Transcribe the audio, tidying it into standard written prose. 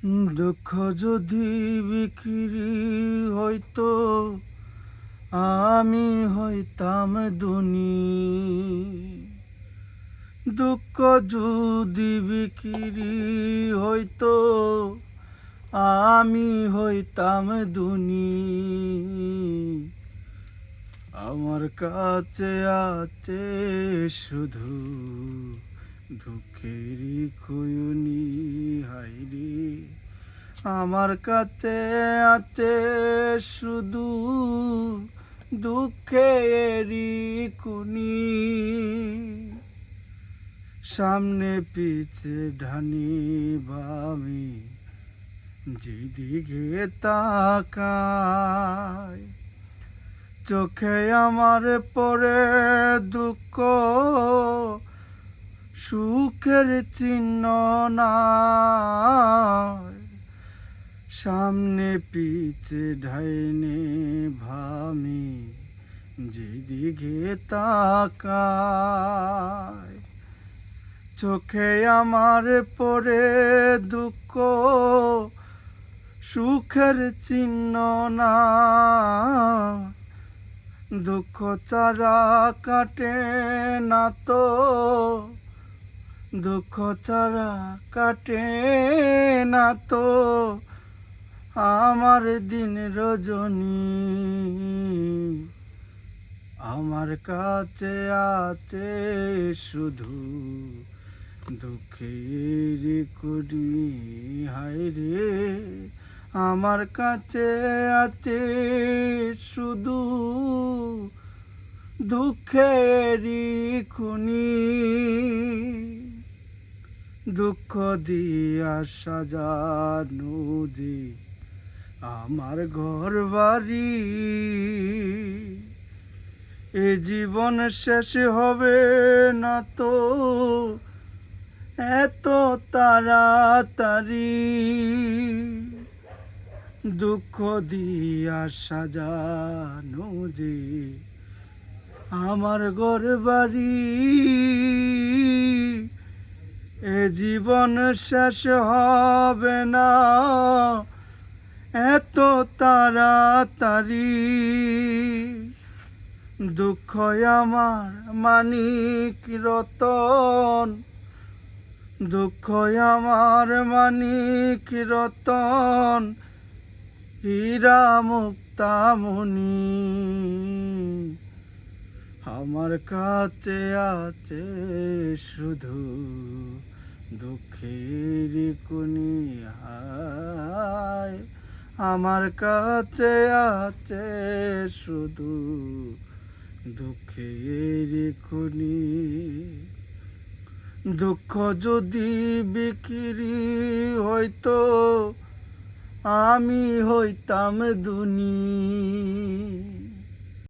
দুঃখ যদি বিক্রি হইতো আমি হইতাম ধনী। দুঃখ যদি বিক্রি হইতো আমি হইতাম ধনী। আমার কাছে আছে শুধু দুঃখেরই খৈনি, হায়রে আমার কাছে আছে শুধু দুঃখেরই কুনি। সামনে পিছে ডানি বামে যেদিকে তাকাই, চোখে আমার পড়ে দুঃখ, সুখের চিহ্ন নাই। সামনে পিছে ডাইনে ভামে যেদিকে তাকাই, চোখে আমার পড়ে দুঃখ, সুখের চিহ্ন না। দুঃখ ছাড়া কাটে না তো, দুঃখ ছাড়া কাটে না তো আমার দিন রজনী। আমার কাছে আছে শুধু দুঃখের কুনি, হায়রে আমার কাছে আছে শুধু দুঃখেরই খুনি। দুঃখ দিয়া সাজানো যে আমার ঘর বাড়ি, এ জীবন শেষ হবে না তো এত তাড়াতাড়ি। দুঃখ দিয়া সাজানো যে আমার ঘর বাড়ি, এ জীবন শেষ হবে না এত তাড়াতাড়ি। দুঃখ আমার মানিক রতন, দুঃখ আমার মানিক রতন, হীরা মুক্তামণি। আমার কাছে আছে শুধু দুঃখের কুনি, হায় আমার কাছে আছে শুধু দুঃখের খুনি। দুঃখ যদি বিক্রি হইতো আমি হইতাম ধনী।